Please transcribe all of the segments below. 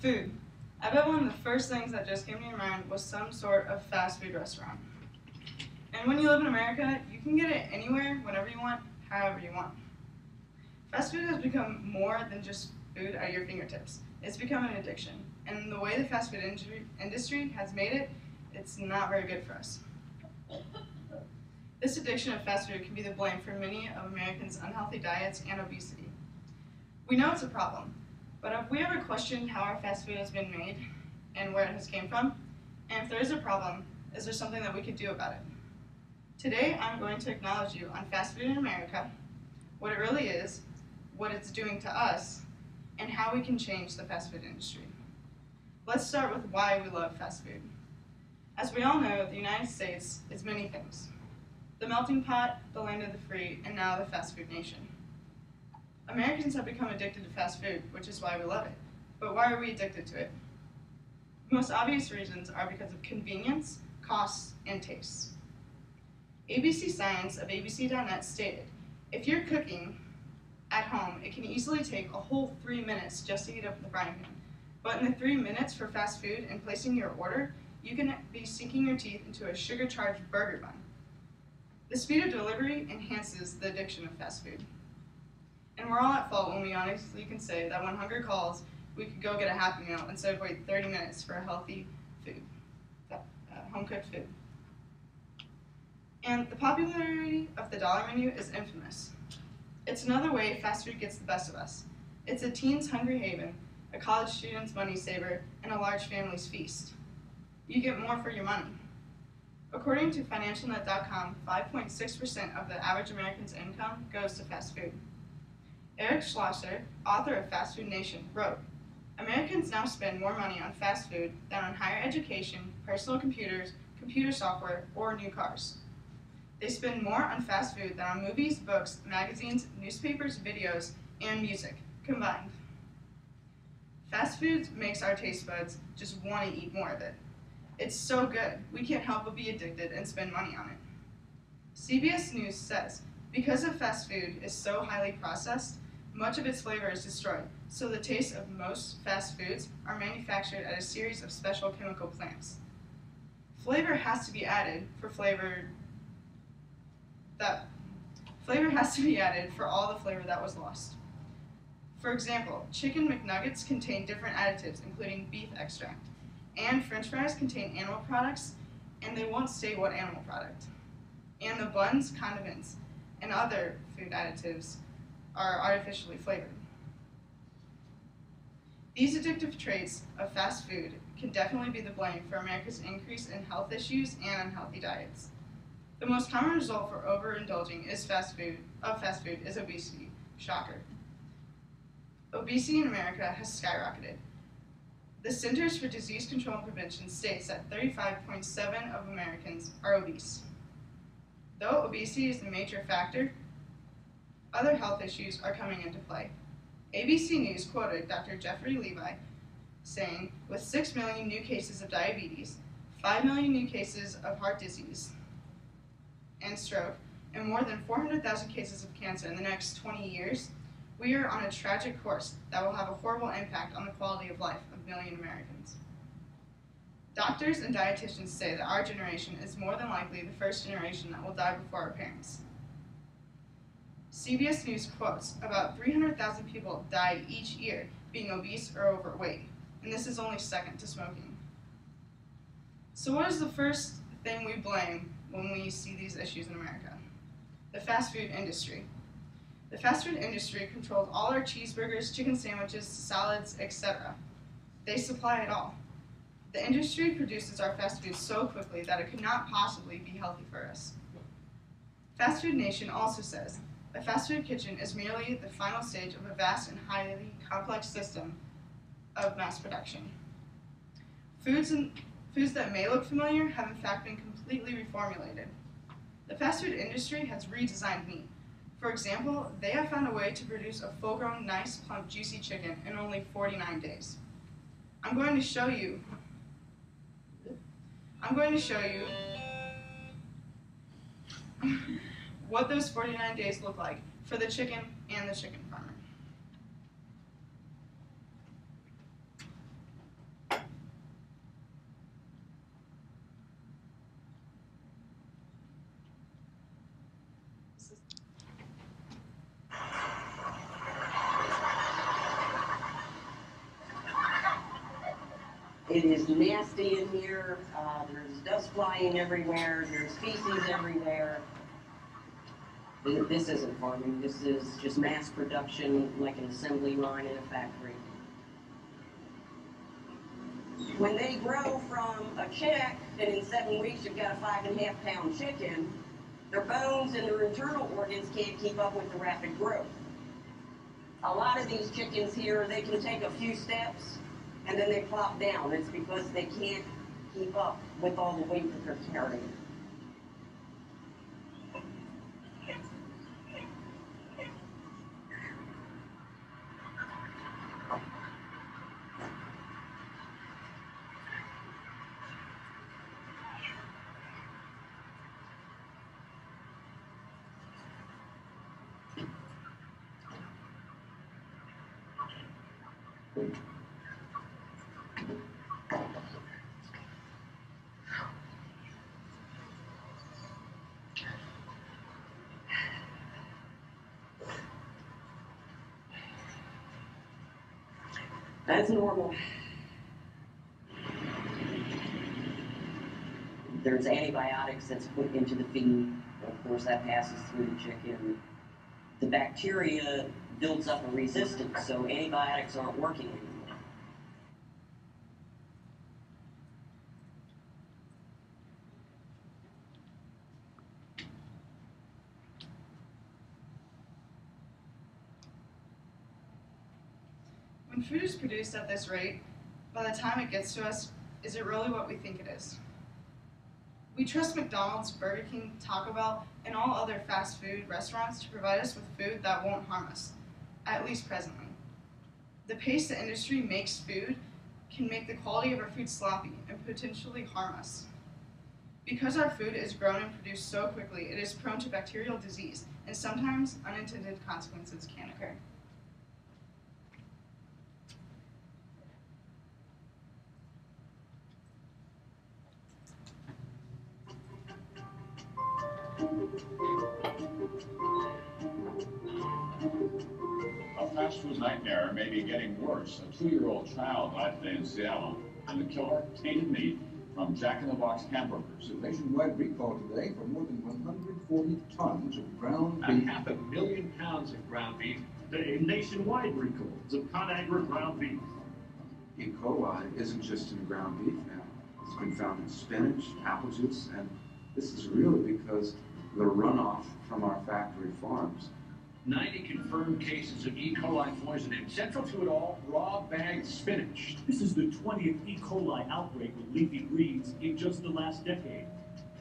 Food. I bet one of the first things that just came to your mind was some sort of fast food restaurant. And when you live in America, you can get it anywhere, whenever you want, however you want. Fast food has become more than just food at your fingertips. It's become an addiction. And the way the fast food industry has made it, it's not very good for us. This addiction of fast food can be the blame for many of Americans' unhealthy diets and obesity. We know it's a problem, but have we ever questioned how our fast food has been made and where it has came from? And if there is a problem, is there something that we could do about it? Today, I'm going to acknowledge you on fast food in America, what it really is, what it's doing to us, and how we can change the fast food industry. Let's start with why we love fast food. As we all know, the United States is many things. The melting pot, the land of the free, and now the fast food nation. Americans have become addicted to fast food, which is why we love it. But why are we addicted to it? The most obvious reasons are because of convenience, costs, and tastes. ABC Science of ABC.net stated, if you're cooking at home, it can easily take a whole 3 minutes just to heat up the frying pan. But in the 3 minutes for fast food and placing your order, you can be sinking your teeth into a sugar-charged burger bun. The speed of delivery enhances the addiction of fast food. And we're all at fault when we honestly can say that when hunger calls, we could go get a Happy Meal instead of wait 30 minutes for a healthy food, home-cooked food. And the popularity of the dollar menu is infamous. It's another way fast food gets the best of us. It's a teen's hungry haven, a college student's money saver, and a large family's feast. You get more for your money. According to FinancialNet.com, 5.6% of the average American's income goes to fast food. Eric Schlosser, author of Fast Food Nation, wrote, Americans now spend more money on fast food than on higher education, personal computers, computer software, or new cars. They spend more on fast food than on movies, books, magazines, newspapers, videos, and music combined. Fast food makes our taste buds just want to eat more of it. It's so good, we can't help but be addicted and spend money on it. CBS News says, because of fast food is so highly processed, much of its flavor is destroyed, so the taste of most fast foods are manufactured at a series of special chemical plants. Flavor has to be added for all the flavor that was lost. For example, Chicken McNuggets contain different additives, including beef extract, and French fries contain animal products, and they won't state what animal product. And the buns, condiments, and other food additives are artificially flavored. These addictive traits of fast food can definitely be the blame for America's increase in health issues and unhealthy diets. The most common result for overindulging is fast food is obesity. Shocker. Obesity in America has skyrocketed. The Centers for Disease Control and Prevention states that 35.7% of Americans are obese. Though obesity is the major factor, other health issues are coming into play. ABC News quoted Dr. Jeffrey Levi saying, with 6 million new cases of diabetes, 5 million new cases of heart disease and stroke, and more than 400,000 cases of cancer in the next 20 years, we are on a tragic course that will have a horrible impact on the quality of life of million Americans. Doctors and dietitians say that our generation is more than likely the first generation that will die before our parents. CBS News quotes about 300,000 people die each year being obese or overweight, and this is only second to smoking. So what is the first thing we blame when we see these issues in America? The fast food industry. The fast food industry controls all our cheeseburgers, chicken sandwiches, salads, etc. They supply it all. The industry produces our fast food so quickly that it could not possibly be healthy for us. Fast Food Nation also says, a fast food kitchen is merely the final stage of a vast and highly complex system of mass production. Foods that may look familiar have in fact been completely reformulated. The fast food industry has redesigned meat. For example, they have found a way to produce a full-grown, nice, plump, juicy chicken in only 49 days. I'm going to show you what those 49 days look like for the chicken and the chicken farmer. It is nasty in here. There's dust flying everywhere. There's feces everywhere. This isn't farming. This is just mass production, like an assembly line in a factory. When they grow from a chick, and in 7 weeks you've got a 5.5-pound chicken, their bones and their internal organs can't keep up with the rapid growth. A lot of these chickens here, they can take a few steps and then they plop down. It's because they can't keep up with all the weight that they're carrying. That's normal. There's antibiotics that's put into the feed. Of course, that passes through the chicken. The bacteria builds up a resistance, so antibiotics aren't working anymore. When food is produced at this rate, by the time it gets to us, is it really what we think it is? We trust McDonald's, Burger King, Taco Bell, and all other fast food restaurants to provide us with food that won't harm us, at least presently. The pace the industry makes food can make the quality of our food sloppy and potentially harm us. Because our food is grown and produced so quickly, it is prone to bacterial disease, and sometimes unintended consequences can occur. A fast food nightmare may be getting worse. A 2-year-old child died today in Seattle, and the killer tainted meat from Jack in the Box hamburgers. A nationwide recall today for more than 140 tons of ground beef. And 500,000 pounds of ground beef. A nationwide recall of ConAgra ground beef. E. coli isn't just in ground beef now. It's been found in spinach, apple juice, and this is really because the runoff from our factory farms. 90 confirmed cases of E. coli poisoning. Central to it all, raw bagged spinach. This is the 20th E. coli outbreak with leafy greens in just the last decade.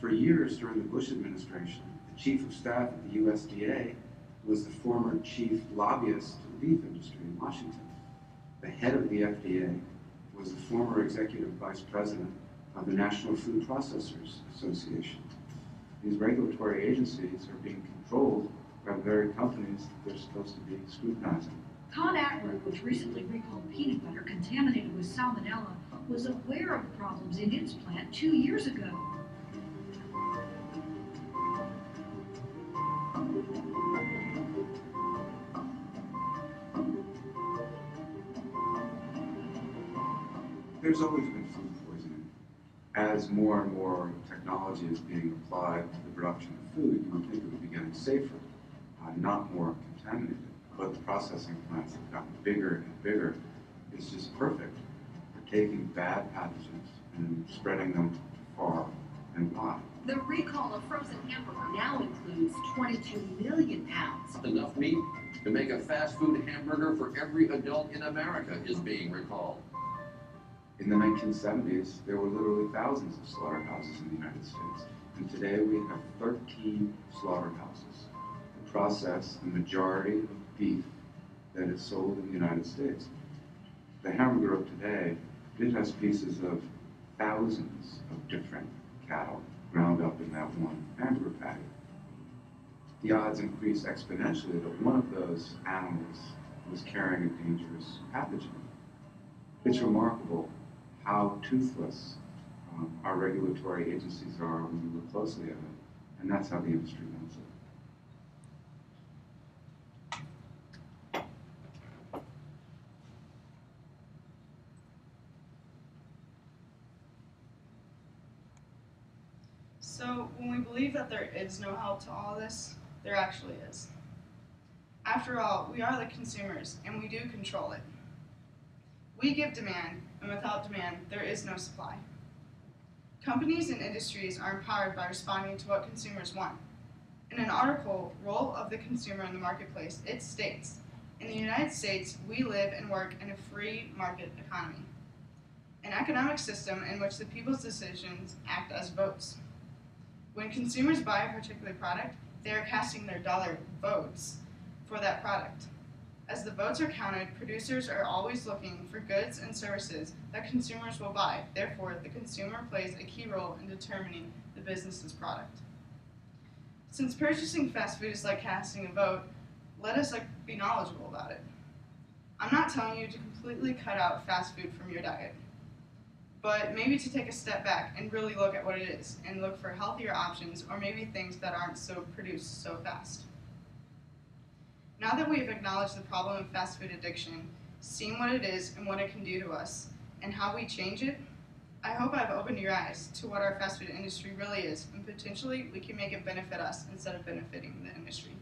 For years during the Bush administration, the chief of staff at the USDA was the former chief lobbyist of the beef industry in Washington. The head of the FDA was the former executive vice president of the National Food Processors Association. These regulatory agencies are being controlled by the very companies that they're supposed to be scrutinizing. ConAgra, which recently recalled peanut butter contaminated with salmonella, was aware of problems in its plant 2 years ago. There's always been food poisoning. As more and more technology is being applied to the production of food, you would think it would be getting safer, not more contaminated. But the processing plants have gotten bigger and bigger. It's just perfect for taking bad pathogens and spreading them far and wide. The recall of frozen hamburger now includes 22 million pounds. Enough meat to make a fast food hamburger for every adult in America is being recalled. In the 1970s, there were literally thousands of slaughterhouses in the United States. And today we have 13 slaughterhouses that process the majority of beef that is sold in the United States. The hamburger of today, it has pieces of thousands of different cattle ground up in that one hamburger patty. The odds increase exponentially that one of those animals was carrying a dangerous pathogen. It's remarkable how toothless our regulatory agencies are when we look closely at it, and that's how the industry runs it. So when we believe that there is no help to all this, there actually is. After all, we are the consumers, and we do control it. We give demand, and without demand, there is no supply. Companies and industries are empowered by responding to what consumers want. In an article, Role of the Consumer in the Marketplace, it states, in the United States, we live and work in a free market economy, an economic system in which the people's decisions act as votes. When consumers buy a particular product, they are casting their dollar votes for that product. As the votes are counted, producers are always looking for goods and services that consumers will buy. Therefore, the consumer plays a key role in determining the business's product. Since purchasing fast food is like casting a vote, let us be knowledgeable about it. I'm not telling you to completely cut out fast food from your diet, but maybe to take a step back and really look at what it is and look for healthier options or maybe things that aren't so produced so fast. Now that we have acknowledged the problem of fast food addiction, seen what it is and what it can do to us, and how we change it, I hope I've opened your eyes to what our fast food industry really is, and potentially we can make it benefit us instead of benefiting the industry.